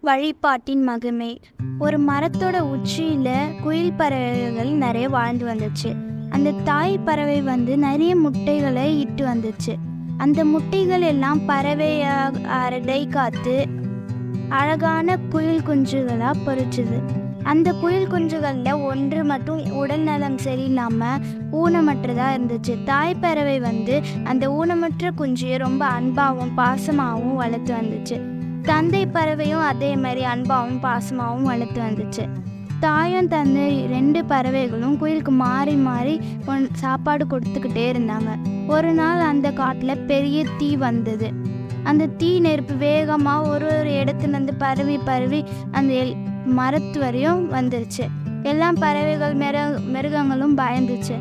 வழிபாட்டின் மகிமை. ஒரு மரத்தோட உச்சியில குயில் பறவைகள் நிறைய வாழ்ந்து வந்துச்சு. அந்த தாய் பறவை நிறைய முட்டைகளை இட்டு வந்துச்சு. அந்த முட்டைகள் எல்லாம் பறவையை அடை காத்து அழகான குயில் குஞ்சுகளா பொறிச்சுது. அந்த குயில் குஞ்சுகள்ல ஒன்று மட்டும் உடல் நலம் சரியில்லாம ஊனமற்றதா இருந்துச்சு. தாய் பறவை அந்த ஊனமற்ற குஞ்சியை ரொம்ப அன்பாகவும் பாசமாகவும் வளர்த்து வந்துச்சு. தந்தை பறவையும் அதே மாதிரி அன்பாகவும் பாசமாகவும் வளர்த்து வந்துச்சு. தாயும் தந்தை 2 பறவைகளும் குயிலுக்கு மாறி மாறி சாப்பாடு கொடுத்துக்கிட்டே இருந்தாங்க. ஒரு நாள் அந்த காட்டில் பெரிய தீ வந்தது. அந்த தீ நெருப்பு வேகமாக ஒரு இடத்துலேருந்து பரவி அந்த மரத்து வரையும் வந்துருச்சு. எல்லாம் பறவைகள் மிருகங்களும் பயந்துச்சு.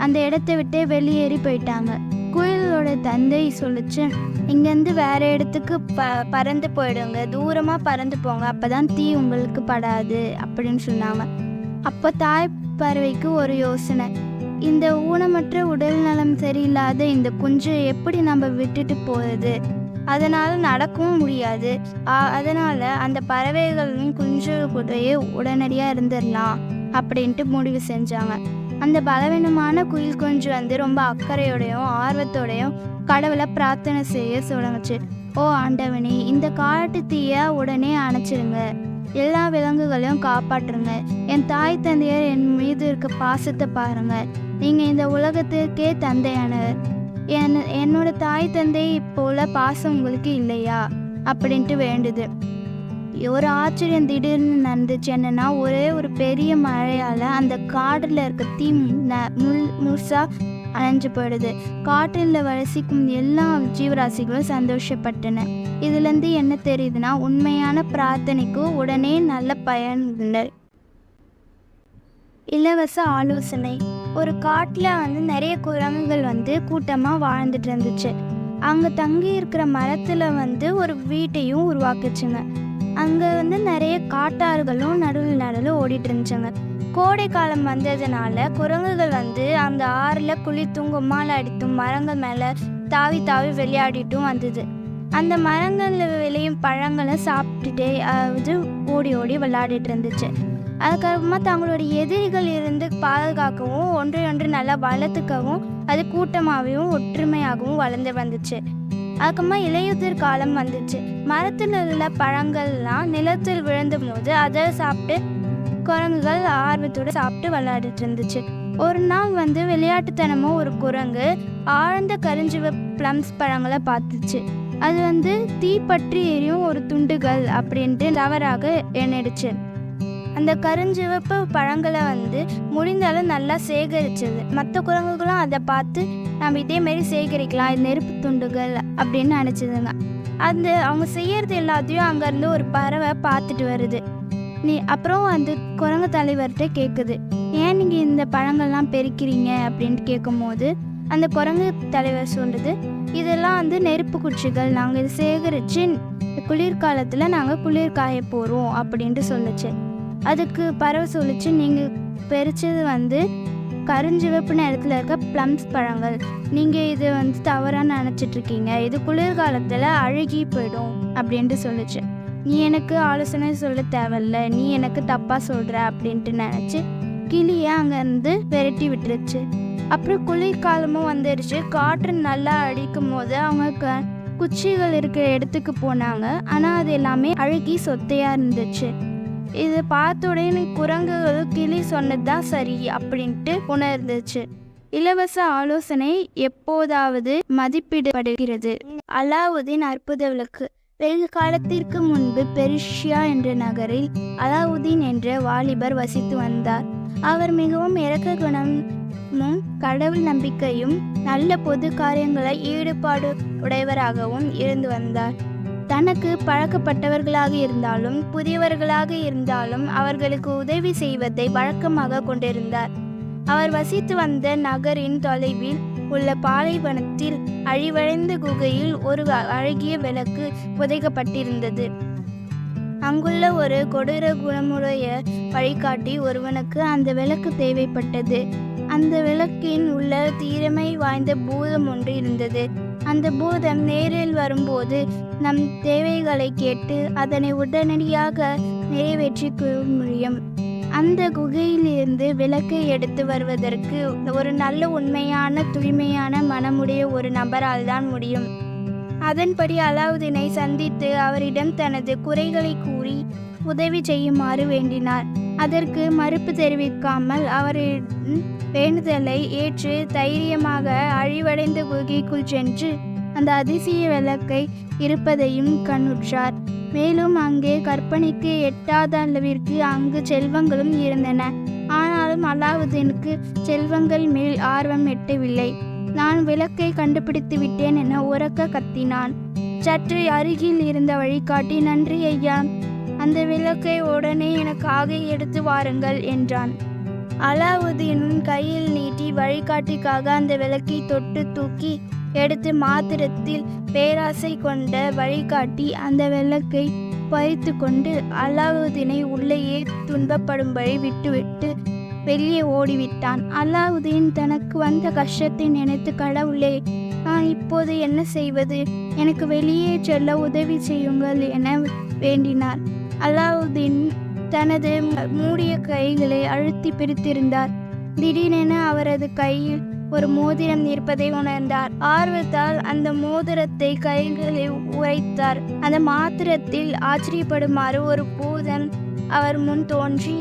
அந்த இடத்த விட்டே வெளியேறி போயிட்டாங்க. குயிலோட தந்தை சொல்லிச்சு, இங்கேருந்து வேற இடத்துக்கு பறந்து போயிடுங்க, தூரமாக பறந்து போங்க, அப்போதான் தீ உங்களுக்கு படாது அப்படின்னு சொன்னாங்க. அப்போ தாய் பறவைக்கு ஒரு யோசனை, இந்த ஊனமற்ற உடல் நலம் சரியில்லாத இந்த குஞ்சு எப்படி நம்ம விட்டுட்டு போகிறது? அதனால் நடக்கவும் முடியாது. அதனால் அந்த பறவைகளின் குஞ்சு கூடயே உடனடியாக இருந்துடலாம் அப்படின்ட்டு முடிவு செஞ்சாங்க. அந்த பலவீனமான குயில் குஞ்சு ரொம்ப அக்கறையோடையும் ஆர்வத்தோடையும் கடவுளை பிரார்த்தனை செய்ய தொடங்குச்சு. ஓ ஆண்டவனே, இந்த காட்டு தீய உடனே அணைச்சிருங்க, எல்லா விலங்குகளையும் காப்பாற்றுங்க, என் தாய் தந்தையர் என் மீது இருக்க பாசத்தை பாருங்க, நீங்கள் இந்த உலகத்திற்கே தந்தையானவர், என்னோட தாய் தந்தை போல பாசம் உங்களுக்கு இல்லையா அப்படின்ட்டு வேண்டுது. ஒரு ஆச்சரியம் திடீர்னு நடந்துச்சு. என்னன்னா, ஒரு பெரிய மழையால் அந்த காட்டில் இருக்க தீ முழுசா அணைஞ்சு போயிடுது. காட்டில் வசிக்கும் எல்லா ஜீவராசிகளும் சந்தோஷப்பட்டன. இதுலேருந்து என்ன தெரியுதுன்னா, உண்மையான பிரார்த்தனைக்கு உடனே நல்ல பயன் இல்லை. இலவச ஆலோசனை. ஒரு காட்டில் நிறைய குரங்குகள் கூட்டமாக வாழ்ந்துட்டு இருந்துச்சு. அங்கே தங்கி இருக்கிற மரத்தில் ஒரு வீட்டையும் உருவாக்குச்சுங்க. அங்கே நிறைய காட்டாறுகளும் நடுவில் ஓடிட்டு இருந்துச்சுங்க. கோடை காலம் வந்ததுனால குரங்குகள் அந்த ஆறில் குழி தூங்கும் மாலை அடித்தும் மரங்கள் மேலே தாவி தாவி விளையாடிட்டும் வந்தது. அந்த மரங்களில் விளையும் பழங்களை சாப்பிட்டுட்டே ஓடி ஓடி விளையாடிட்டு இருந்துச்சு. அதுக்கப்புறமா தங்களுடைய எதிரிகள் இருந்து பாதுகாக்கவும் ஒன்று நல்லா வளர்த்துக்கவும் அது கூட்டமாகவும் ஒற்றுமையாகவும் வளர்ந்து வந்துச்சு. அதுக்கப்புறமா இலையுதிர் காலம் வந்துச்சு. மரத்தில் உள்ள பழங்கள்லாம் நிலத்தில் விழுந்த போது அதை சாப்பிட்டு குரங்குகள் ஆர்வத்தோடு சாப்பிட்டு விளையாடிட்டு இருந்துச்சு. ஒரு நாள் விளையாட்டுத்தனமும் ஒரு குரங்கு ஆழ்ந்த கருஞ்சிவ பிளம்ஸ் பழங்களை பார்த்துச்சு. அது தீ பற்றி எரியும் ஒரு துண்டுகள் அப்படின்ட்டு தவறாக எண்ணிடுச்சு. அந்த கருஞ்சிவப்பு பழங்களை முடிந்தாலும் நல்லா சேகரிச்சது. மற்ற குரங்குகளும் அதை பார்த்து நம்ம இதே மாதிரி சேகரிக்கலாம், இது நெருப்பு துண்டுகள் அப்படின்னு நினச்சிதுங்க. அவங்க செய்யறது எல்லாத்தையும் அங்கேருந்து ஒரு பறவை பார்த்துட்டு வருது. அப்புறம் அந்த குரங்கு தலைவர்கிட்ட கேட்குது, ஏன் நீங்கள் இந்த பழங்கள்லாம் பெருக்கிறீங்க அப்படின்ட்டு கேட்கும்போது அந்த குரங்கு தலைவர் சொல்லுது, இதெல்லாம் நெருப்பு குச்சிகள், நாங்கள் இதை சேகரித்து குளிர்காலத்தில் நாங்கள் குளிர் காய போகிறோம் அப்படின்ட்டு சொல்லுச்சு. அதுக்கு பறவை சொல்லிச்சு, நீங்கள் பெரிச்சது கருஞ்சிவப்பு நேரத்தில் இருக்க ப்ளம்ஸ் பழங்கள், நீங்கள் இது தவறாக நினச்சிட்ருக்கீங்க, இது குளிர்காலத்தில் அழுகி போயிடும் அப்படின்ட்டு சொல்லிச்சு. நீ எனக்கு ஆலோசனை சொல்ல தேவையில்ல, நீ எனக்கு தப்பாக சொல்கிற அப்படின்ட்டு நினச்சி கிளியை அங்கேருந்து விரட்டி விட்டுருச்சு. அப்புறம் குளிர்காலமும் வந்துடுச்சு. காற்று நல்லா அடிக்கும் போது அவங்க குச்சிகள் இருக்கிற இடத்துக்கு போனாங்க. ஆனால் அது எல்லாமே அழுகி சொத்தையாக இருந்துச்சு. இது பார்த்த உடனே குரங்குகள் கிளி சொன்னதுதான் சரி அப்படின்ட்டு உணர்ந்துச்சு. இலவச ஆலோசனை எப்போதாவது மதிப்பிடப்படுகிறது. அலாவுதீன் அற்புத விளக்கு. வெகு காலத்திற்கு முன்பு பெர்ஷியா என்ற நகரில் அலாவுதீன் என்ற வாலிபர் வசித்து வந்தார். அவர் மிகவும் இரக்க குணமும் கடவுள் நம்பிக்கையும் நல்ல பொது காரியங்களை ஈடுபாடு உடையவராகவும் இருந்து வந்தார். தனக்கு பழக்கப்பட்டவர்களாக இருந்தாலும் புதியவர்களாக இருந்தாலும் அவர்களுக்கு உதவி செய்வதை வழக்கமாக கொண்டிருந்தார். அவர் வசித்து வந்த நகரின் தொலைவில் உள்ள பாலைவனத்தில் அழிவடைந்த குகையில் ஒரு அழகிய விளக்கு புதைக்கப்பட்டிருந்தது. அங்குள்ள ஒரு கொடூர குணமுடைய வழிகாட்டி ஒருவனுக்கு அந்த விளக்கு தேவைப்பட்டது. அந்த விளக்கின் உள்ள தீரமை வாய்ந்த பூதம் ஒன்று இருந்தது. அந்த பூதம் நேரில் வரும்போது நம் தேவைகளை கேட்டு அதனை உடனடியாக நிறைவேற்றிக்க முடியும். அந்த குகையிலிருந்து விளக்கை எடுத்து வருவதற்கு ஒரு நல்ல உண்மையான தூய்மையான மனமுடைய ஒரு நபரால் தான் முடியும். அதன்படி அலாவுதீனை சந்தித்து அவரிடம் தனது குறைகளை கூறி உதவி செய்யுமாறு வேண்டினார். அதற்கு மறுப்பு தெரிவிக்காமல் அவரின் வேண்டுதலை ஏற்று தைரியமாக அழிவடைந்த குகைக்குள் சென்று அந்த அதிசய விளக்கை இருப்பதையும் கண்ணுற்றார். மேலும் அங்கே கற்பனைக்கு எட்டாத அளவிற்கு அங்கு செல்வங்களும் இருந்தன. ஆனாலும் அலாவுதீனுக்கு செல்வங்கள் மேல் ஆர்வம் எட்டவில்லை. நான் விளக்கை கண்டுபிடித்து விட்டேன் என உரக்க கத்தினான். சற்று அருகில் இருந்த வழிகாட்டி, நன்றி ஐயா, அந்த விளக்கை உடனே எனக்காக எடுத்து வாருங்கள் என்றான். அலாவுதீனும் கையில் நீட்டி வழிகாட்டிக்காக அந்த விளக்கை தொட்டு தூக்கி எடுத்து மாத்திரத்தில் பேராசை கொண்ட வழிகாட்டி அந்த விளக்கை பறித்து கொண்டு அலாவுதீனை உள்ளேயே துன்பப்படும்படி விட்டுவிட்டு வெளியே ஓடிவிட்டான். அலாவுதீன் தனக்கு வந்த கஷ்டத்தை நினைத்து, கடவுளே, நான் இப்போது என்ன செய்வது? எனக்கு வெளியே செல்ல உதவி செய்யுங்கள் என வேண்டினார். அலாவுதீன் தனது மூடிய கைகளை அழுத்தி பிரித்திருந்தார். திடீரென அவரது கையில் ஒரு மோதிரம் இருப்பதை உணர்ந்தார். ஆர்வத்தால் அந்த மோதிரத்தை கைகளை உரைத்தார். அந்த மாத்திரத்தில் ஆச்சரியப்படுமாறு ஒரு பூதம் அவர் முன் தோன்றி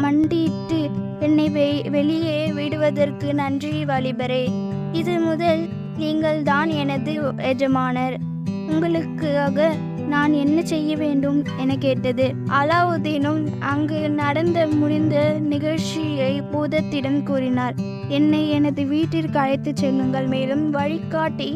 மண்டியிட்டு, என்னை வெளியே விடுவதற்கு நன்றி வாலிபரே, இது முதல் நீங்கள் தான் எனது எஜமானர், உங்களுக்காக நான் என்ன செய்ய வேண்டும் என கேட்டது. அலாவுதீனும் அங்கு முடிந்த நிகழ்ச்சியை பூதத்திடம் கூறினார். என்னை எனது வீட்டிற்கு அழைத்து செல்லுங்கள், மேலும் வழிகாட்டி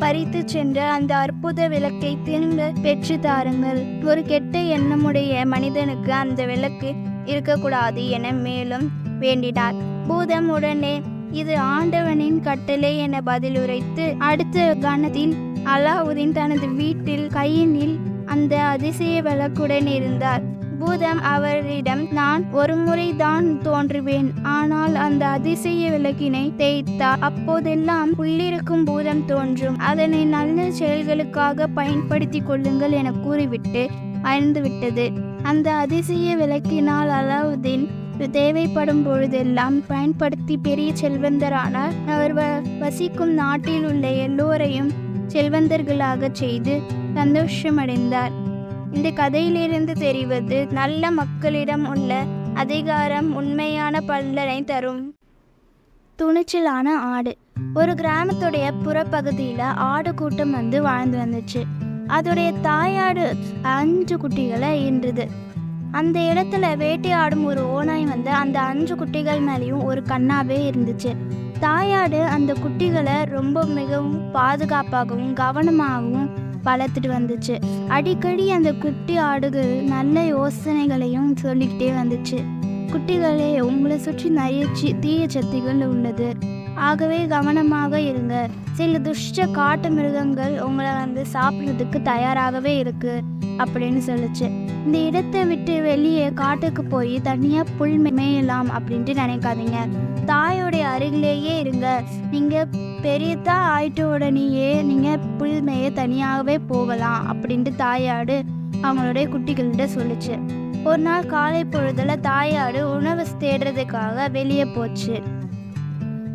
பறித்து சென்ற அந்த அற்புத விளக்கை திரும்ப பெற்று தாருங்கள். ஒரு கெட்ட எண்ணமுடைய மனிதனுக்கு அந்த விளக்கு இருக்கக்கூடாது என மேலும் வேண்டினார். பூதம் உடனே இது ஆண்டவனின் கட்டளை என பதிலுரைத்து அடுத்த கணத்தில் அலாவுதீன் தனது வீட்டில் கையினில் அந்த அதிசய விளக்குடன் இருந்தார். பூதம் அவரிடம், நான் ஒரு முறைதான் தோன்றுவேன், ஆனால் அந்த அதிசய விளக்கினை தேய்த்தால் அப்போதெல்லாம் உள்ளிருக்கும் பூதம் தோன்றும், அதனை நல்ல செயல்களுக்காக பயன்படுத்தி கொள்ளுங்கள் என கூறிவிட்டு அழிந்துவிட்டது. அந்த அதிசய விளக்கினால் அலாவுதீன் தேவைப்படும் பொழுதெல்லாம் பயன்படுத்தி பெரிய செல்வந்தரானார். அவர் வசிக்கும் நாட்டில் உள்ள எல்லோரையும் செல்வந்தர்களாக செய்து சந்தோஷமடைந்தார். இந்த கதையிலிருந்து தெரிவது, நல்ல மக்களிடம் உள்ள அதிகாரம் உண்மையான பலனை தரும். துணிச்சலான ஆடு. ஒரு கிராமத்துடைய புறப்பகுதியில் ஆடு கூட்டம் வாழ்ந்து வந்துச்சு. அதோடைய தாயாடு 5 குட்டிகளை ஈன்றது. அந்த இடத்துல வேட்டையாடும் ஒரு ஓநாய் அந்த 5 குட்டிகள் மேலேயும் ஒரு கண்ணாவே இருந்துச்சு. தாயாடு அந்த குட்டிகளை மிகவும் பாதுகாப்பாகவும் கவனமாகவும் வளர்த்துட்டு வந்துச்சு. அடிக்கடி அந்த குட்டி ஆடுகள் நல்ல யோசனைகளையும் சொல்லிக்கிட்டே வந்துச்சு. குட்டிகளே, உங்களை சுற்றி நிறைய தீய சக்திகள் உள்ளது, ஆகவே கவனமாக இருங்க. சில துஷ்ட காட்டு மிருகங்கள் உங்களை சாப்பிட்றதுக்கு தயாராகவே இருக்கு அப்படின்னு சொல்லுச்சு. இந்த இடத்தை விட்டு வெளியே காட்டுக்கு போய் தனியாக புல் மேயலாம் அப்படின்ட்டு நினைக்காதீங்க. தாயோடைய அருகிலேயே இருங்க. நீங்கள் பெரியதா ஆயிட்ட உடனேயே நீங்கள் புல் மேய தனியாகவே போகலாம் அப்படின்ட்டு தாயாடு அவங்களுடைய குட்டிகள்கிட்ட சொல்லுச்சு. ஒரு நாள் காலை பொழுதுல தாயாடு உணவு தேடுறதுக்காக வெளியே போச்சு.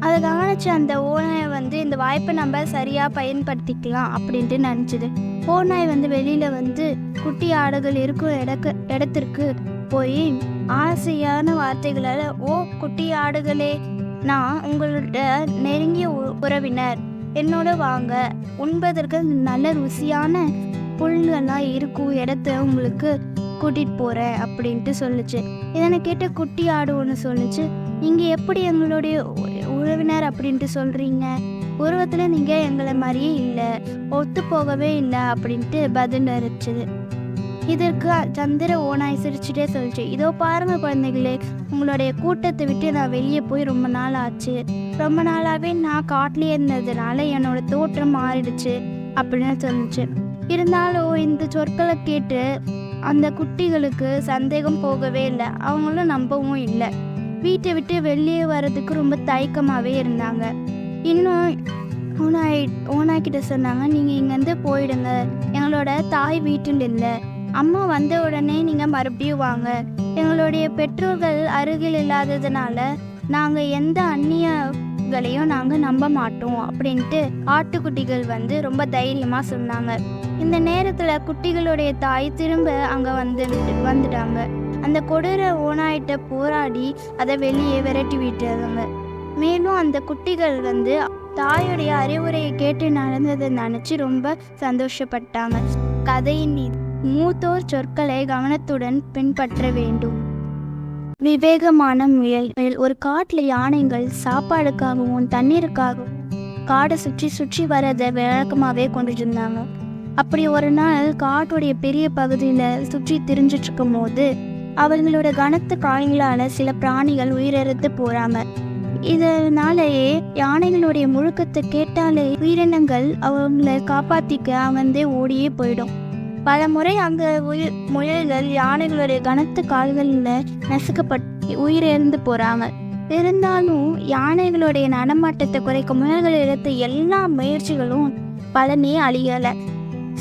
அதை கவனிச்ச அந்த ஓநாய் இந்த வாய்ப்பை நம்ம சரியாக பயன்படுத்திக்கலாம் அப்படின்ட்டு நினச்சிது. ஓநாய் வெளியில் குட்டி ஆடுகள் இருக்கும் இடத்திற்கு போய் ஆசையான வார்த்தைகளால், ஓ குட்டி ஆடுகளே, நான் உங்களோட நெருங்கிய உறவினர், என்னோட வாங்க, உண்பதற்கு நல்ல ருசியான புல்கள்லாம் இருக்கும் இடத்த உங்களுக்கு கூட்டிகிட்டு போகிறேன் அப்படின்ட்டு சொல்லுச்சு. இதனை கேட்ட குட்டி ஆடு ஒன்று சொல்லுச்சு, நீங்கள் எப்படி எங்களுடைய உறவினர் அப்படின்ட்டு சொல்கிறீங்க? உருவத்தில் நீங்கள் எங்களை மாதிரியே இல்லை, ஒத்து போகவே இல்லை அப்படின்ட்டு பதில் அரைச்சிது. இதற்கு சந்திர ஓநாய் சிரிச்சுட்டே சொல்லிச்சு, இதோ பாருங்க குழந்தைகளே, உங்களுடைய கூட்டத்தை விட்டு நான் வெளியே போய் ரொம்ப நாள் ஆச்சு. ரொம்ப நாளாகவே நான் காட்டிலே இருந்ததுனால என்னோட தோற்றம் மாறிடுச்சு அப்படின்னு சொல்லிச்சு. இருந்தாலும் இந்த சொற்களை கேட்டு அந்த குட்டிகளுக்கு சந்தேகம் போகவே இல்லை, அவங்களும் நம்பவும் இல்லை. வீட்டை விட்டு வெளியே வர்றதுக்கு ரொம்ப தயக்கமாகவே இருந்தாங்க. இன்னும் ஓனாய் கிட்ட சொன்னாங்க, நீங்கள் இங்கேருந்து போயிடுங்க, எங்களோட தாய் வீட்டில் இல்லை, அம்மா வந்த உடனே நீங்கள் மறுபடியும் வாங்க, எங்களுடைய பெற்றோர்கள் அருகில் இல்லாததுனால நாங்கள் எந்த அந்நியங்களையும் நாங்கள் நம்ப மாட்டோம் அப்படின்ட்டு ஆட்டுக்குட்டிகள் வந்து ரொம்ப தைரியமாக சொன்னாங்க. இந்த நேரத்தில் குட்டிகளுடைய தாய் திரும்ப அங்கே வந்துட்டாங்க. அந்த கொடூர ஓனாயிட்ட போராடி அதை வெளியே விரட்டி விட்டுறாங்க. மேலும் அந்த குட்டிகள் வந்து தாயுடைய அறிவுரையை கேட்டு நடந்ததை நினச்சி ரொம்ப சந்தோஷப்பட்டாங்க. கதையின் மூத்தோர் சொற்களை கவனத்துடன் பின்பற்ற வேண்டும். விவேகமான முயல்கள். ஒரு காட்டில் யானைகள் சாப்பாடுக்காகவும் தண்ணீருக்காகவும் காடை சுற்றி வரதை வழக்கமாகவே கொண்டுட்டு இருந்தாங்க. அப்படி ஒரு நாள் காட்டுடைய பெரிய பகுதியில் சுற்றி திரிஞ்சிட்டு இருக்கும் போது அவங்களோட கனத்த காயங்களால் சில பிராணிகள் உயிரிழந்து போகிறாங்க. இதனாலேயே யானைகளுடைய முழுக்கத்தை கேட்டாலே உயிரினங்கள் அவங்கள காப்பாற்றிக்க அவந்தே ஓடியே போயிடும். பல முறை அங்கே முயல்கள் யானைகளுடைய கனத்த கால்களில் நசுக்கப்பட்டு உயிரிழந்து போகிறாங்க. இருந்தாலும் யானைகளுடைய நடமாட்டத்தை குறைக்க முயல்கள் எடுத்த எல்லா முயற்சிகளும் பலனே அழியலை.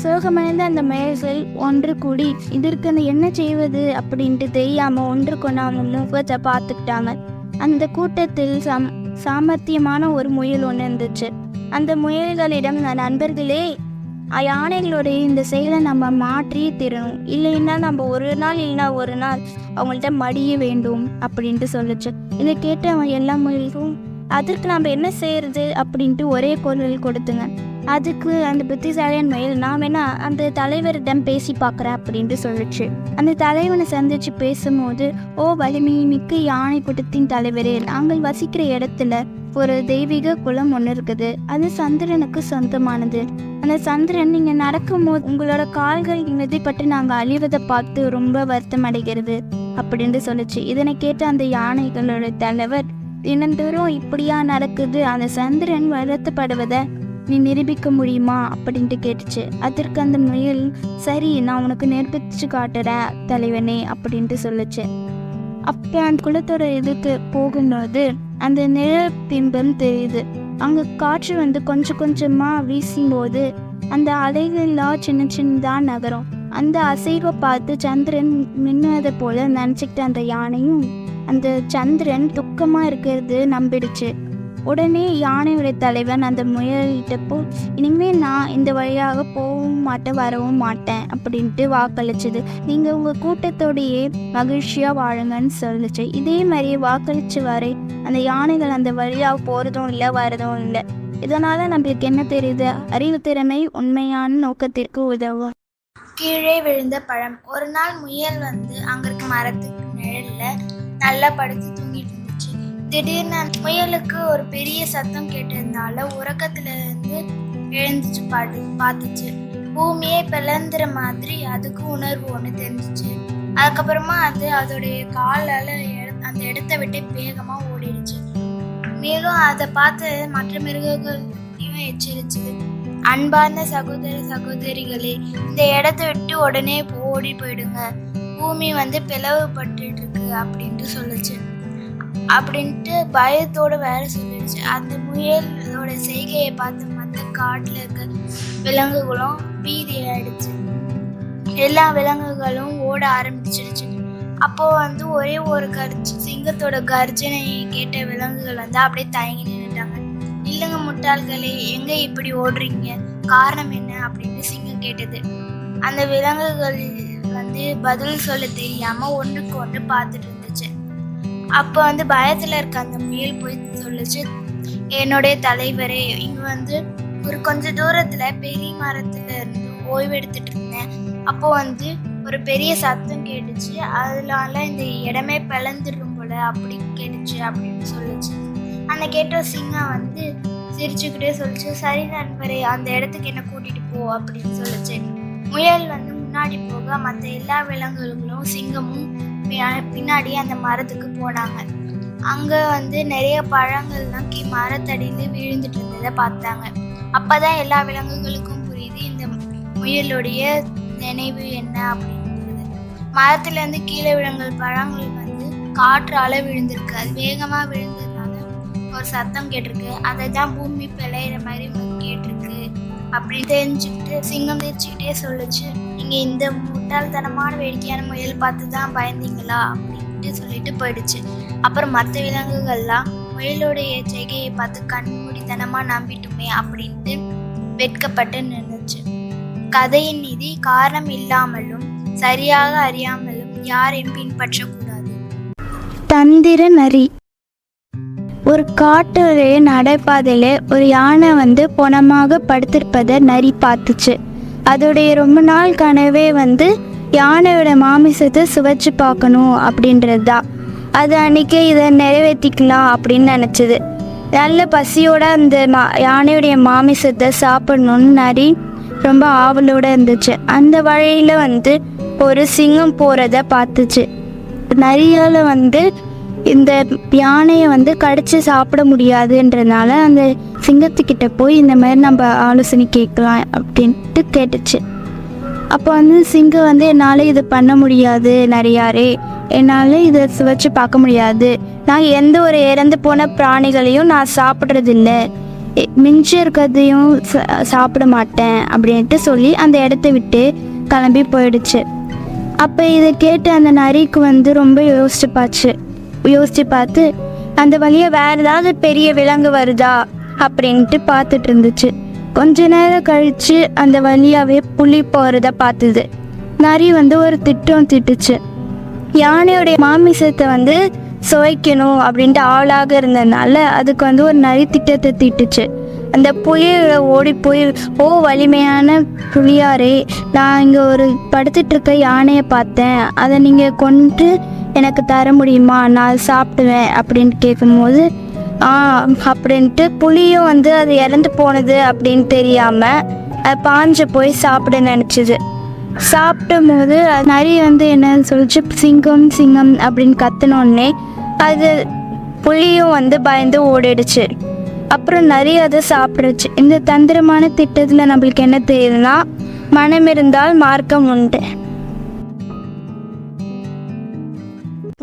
சோகமடைந்த அந்த முயல்கள் ஒன்று கூடி இதற்கு என்ன செய்வது அப்படின்ட்டு தெரியாமல் ஒன்று கொண்டு அவங்க முகத்தை பார்த்துக்கிட்டாங்க. அந்த கூட்டத்தில் சாமர்த்தியமான ஒரு முயல் ஒன்று இருந்துச்சு. அந்த முயல்களிடம், நண்பர்களே, யானைகளுடைய இந்த செயலை நம்ம மாற்றி தரணும், இல்லைன்னா நம்ம ஒரு நாள் அவங்கள்ட்ட மடிய வேண்டும் அப்படின்ட்டு சொல்லுச்சு. இதை கேட்டு அவன் எல்லா முயல்களும் அதற்கு நம்ம என்ன செய்யறது அப்படின்ட்டு ஒரே குரல் கொடுத்துங்க. அதுக்கு அந்த புத்திசாலியான முயல், நான் வேணா அந்த தலைவரிடம் பேசி பார்க்குறேன் அப்படின்ட்டு சொல்லிச்சு. அந்த தலைவனை சந்திச்சு பேசும்போது, ஓ வலிமை மிக்க யானை கூட்டத்தின் தலைவரே, நாங்கள் வசிக்கிற இடத்துல ஒரு தெய்வீக குளம் ஒன்று இருக்குது, அது சந்திரனுக்கு சொந்தமானது. அந்த சந்திரன் நீங்கள் நடக்கும்போது உங்களோட கால்கள் மிதிப்பட்டு நாங்கள் அழிவதை பார்த்து ரொம்ப வருத்தம் அடைகிறது அப்படின்ட்டு சொல்லிச்சு. இதனை கேட்டு அந்த யானைகளோட தலைவர், தினந்தோறும் இப்படியா நடக்குது, அந்த சந்திரன் வருத்தப்படுவதை நீ நிரூபிக்க முடியுமா அப்படின்ட்டு கேட்டுச்சு. அதற்கு அந்த முயல், சரி நான் உனக்கு நிரூபிச்சு காட்டுறேன் தலைவனே அப்படின்ட்டு சொல்லுச்சு. அப்போ அந்த குளத்தோட இதுக்கு போகும்போது அந்த நிழல் பிம்பம் தெரியுது. அங்கே காற்று வந்து கொஞ்சம் கொஞ்சமாக வீசும்போது அந்த அலைகள்லாம் சின்னதாக நகரும். அந்த அசைவை பார்த்து சந்திரன் மின்னுவதை போல நினச்சிக்கிட்ட அந்த யானையும் அந்த சந்திரன் துக்கமாக இருக்கிறது நம்பிடுச்சு. உடனே யானையுடைய தலைவன் அந்த முயல்கிட்டப்போ, இனிமேல் நான் இந்த வழியாக போகவும் மாட்டேன் வரவும் மாட்டேன் அப்படின்ட்டு வாக்களிச்சுது. நீங்கள் உங்கள் கூட்டத்தோடையே மகிழ்ச்சியாக வாழுங்கன்னு சொல்லிச்சு. இதே மாதிரி வாக்களிச்சு வரை அந்த யானைகள் அந்த வழியாக போகிறதும் இல்லை வரதும் இல்லை. இதனால் நம்மளுக்கு என்ன தெரியுது, அறிவு திறமை உண்மையான நோக்கத்திற்கு உதவும். கீழே விழுந்த பழம். ஒரு நாள் முயல் வந்து அங்கே இருக்க மரத்துக்கு நிழலில் நல்லா படுத்து தூங்கிட்டு இருந்துச்சு. திடீர்னு முயலுக்கு ஒரு பெரிய சத்தம் கேட்டதுனால உறக்கத்துல இருந்து எழுந்துச்சு பார்த்துச்சு. பூமியே பிளந்துற மாதிரி அதுக்கு உணர்வு ஒன்று தெரிஞ்சிச்சு. அதுக்கப்புறமா அது அதோடைய காலால் அந்த இடத்த விட்டு வேகமாக ஓடிடுச்சு. மேலும் அதை பார்த்து மற்ற மிருகங்களையும் எச்சரிச்சுது. அன்பார்ந்த சகோதர சகோதரிகளே, இந்த இடத்த விட்டு உடனே ஓடி போயிடுங்க, பூமி வந்து பிளவுபட்டு இருக்கு அப்படின்ட்டு சொல்லுச்சு. அப்படின்ட்டு பயத்தோடு வேற சொல்லிடுச்சு. அந்த முயலோட செய்கையை பார்த்து மற்ற காட்டில் இருக்க விலங்குகளும் பீதி ஆயிடுச்சு. எல்லா விலங்குகளும் ஓட ஆரம்பிச்சிடுச்சு. அப்போ வந்து ஒரே ஒரு சிங்கத்தோட கர்ஜனை கேட்ட விலங்குகள் வந்து அப்படியே தயங்கி நின்றுட்டாங்க. இல்லைங்க முட்டாள்களே, எங்க இப்படி ஓடுறீங்க, காரணம் என்ன அப்படின்னு சிங்கம் கேட்டது. அந்த விலங்குகள் வந்து பதில் சொல்ல தெரியாம ஒன்றுக்கு ஒன்று பார்த்துட்டு இருந்துச்சு. அப்போ வந்து பயத்துல இருக்க அந்த முயல் போய் சொல்லுச்சு, என்னுடைய தலைவரே, இங்க வந்து ஒரு கொஞ்ச தூரத்துல பெரிய மரத்துல இருந்து ஓய்வு எடுத்துட்டு இருந்தேன். அப்போ வந்து ஒரு பெரிய சத்தம் கேட்டுச்சு. அதனால இந்த இடமே பிளந்துடும் போல அப்படி கேட்டுச்சு அப்படின்னு சொல்லுச்சு. அந்த கேட்ட சிங்கம் வந்து சிரிச்சுக்கிட்டே சொல்லிச்சு, சரி நண்பரே, அந்த இடத்துக்கு என்ன கூட்டிட்டு போ அப்படின்னு சொல்லுச்சு. முயல் வந்து முன்னாடி போக மற்ற எல்லா விலங்குகளும் சிங்கமும் பின்னாடி அந்த மரத்துக்கு போனாங்க. அங்க வந்து நிறைய பழங்கள்லாம் மரத்தடியில விழுந்துட்டு இருந்ததை பார்த்தாங்க. அப்பதான் எல்லா விலங்குகளுக்கும் புரியுது இந்த முயலுடைய நினைவு என்ன அப்படின்றது. மரத்துல இருந்து கீழே விழுங்கள் பழங்கள் வந்து காற்றால விழுந்திருக்கு. அது வேகமா விழுந்ததுனால ஒரு சத்தம் கேட்டிருக்கு, அதை தான் பூமி பிழையிற மாதிரி உங்களுக்கு கேட்டிருக்கு அப்படின்னு தெரிஞ்சுக்கிட்டு சிங்கம் தெரிச்சுக்கிட்டே சொல்லுச்சு, நீங்கள் இந்த முட்டாள்தனமான வேடிக்கையான முயல் பார்த்து தான் பயந்தீங்களா அப்படின்ட்டு சொல்லிட்டு போயிடுச்சு. அப்புறம் மற்ற விலங்குகள்லாம் முயலுடைய செய்கையை பார்த்து கண்மூடித்தனமாக நம்பிட்டுமே அப்படின்ட்டு வெட்கப்பட்டு நின்றுச்சு. கதையின் நீதி காரணம் இல்லாமலும் சரியாக அறியாமலும் யாரையும் பின்பற்றக்கூடாது. தந்திர நரி. ஒரு காட்டுடைய நடைபாதையில ஒரு யானை வந்து பொணமாக படுத்திருப்பதை நரி பார்த்துச்சு. அதோடைய ரொம்ப நாள் கனவே வந்து யானையோட மாமிசத்தை சுவைச்சு பார்க்கணும் அப்படின்றது தான். அது அன்னைக்கே இதை நிறைவேற்றிக்கலாம் அப்படின்னு நினச்சிது. நல்ல பசியோட அந்த யானையுடைய மாமிசத்தை சாப்பிடணும்னு நரி ரொம்ப ஆவலோடு இருந்துச்சு. அந்த வழியில் வந்து ஒரு சிங்கம் போகிறத பார்த்துச்சு. நரியால் வந்து இந்த யானையை வந்து கடிச்சு சாப்பிட முடியாதுன்றதுனால அந்த சிங்கத்துக்கிட்ட போய் இந்த மாதிரி நம்ம ஆலோசனை கேட்கலாம் அப்படின்ட்டு கேட்டுச்சு. அப்போ வந்து சிங்கம் வந்து என்னால் இது பண்ண முடியாது நரியாரே, என்னால் இதை சுவைச்சு பார்க்க முடியாது, நான் எந்த ஒரு இறந்து போன பிராணிகளையும் நான் சாப்பிட்றதில்ல, மிஞ்சி இருக்கிறதையும் சாப்பிட மாட்டேன் அப்படின்ட்டு சொல்லி அந்த இடத்த விட்டு கிளம்பி போயிடுச்சு. அப்போ இதை கேட்டு அந்த நரிக்கு வந்து ரொம்ப யோசிச்சு பார்த்து அந்த வழியாக வேறு ஏதாவது பெரிய விலங்கு வருதா அப்படின்ட்டு பார்த்துட்டு இருந்துச்சு. கொஞ்ச நேரம் கழித்து அந்த வழியாகவே புலி போகிறத பார்த்துது. நரி வந்து ஒரு திட்டம் திட்டுச்சு. யானையோடைய மாமிசத்தை வந்து சுவைக்கணும் அப்படின்ட்டு ஆளாக இருந்ததுனால அதுக்கு வந்து ஒரு நரி திட்டத்தை திட்டுச்சு. அந்த புலியை ஓடி போய், ஓ வலிமையான புலியாரே, நான் இங்கே ஒரு படுத்துட்டு இருக்க யானையை பார்த்தேன், அதை நீங்கள் கொண்டு எனக்கு தர முடியுமா, நான் சாப்பிடுவேன் அப்படின்ட்டு கேட்கும்போது அப்படின்ட்டு புலியும் வந்து அது இறந்து போனது அப்படின்னு தெரியாமல் அது பாஞ்சு போய் சாப்பிட நினச்சிது. சாப்பிடும் போது நரி வந்து என்ன சொல்லிச்சு, சிங்கம் சிங்கம் அப்படின்னு கத்தினோடனே அது புலியும் வந்து பயந்து ஓடிடுச்சு. அப்புறம் நரி அதை சாப்பிடுச்சு. இந்த தந்திரமான திட்டத்தில் நம்மளுக்கு என்ன தெரியுதுன்னா, மனம் இருந்தால் மார்க்கம் உண்டு.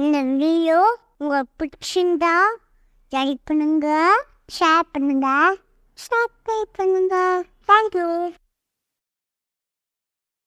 இந்த வீடியோ உங்களுக்கு பிடிச்சிருந்தா லைக் பண்ணுங்க, ஷேர் பண்ணுங்க, சப்ஸ்கிரைப் பண்ணுங்க. தேங்க்யூ.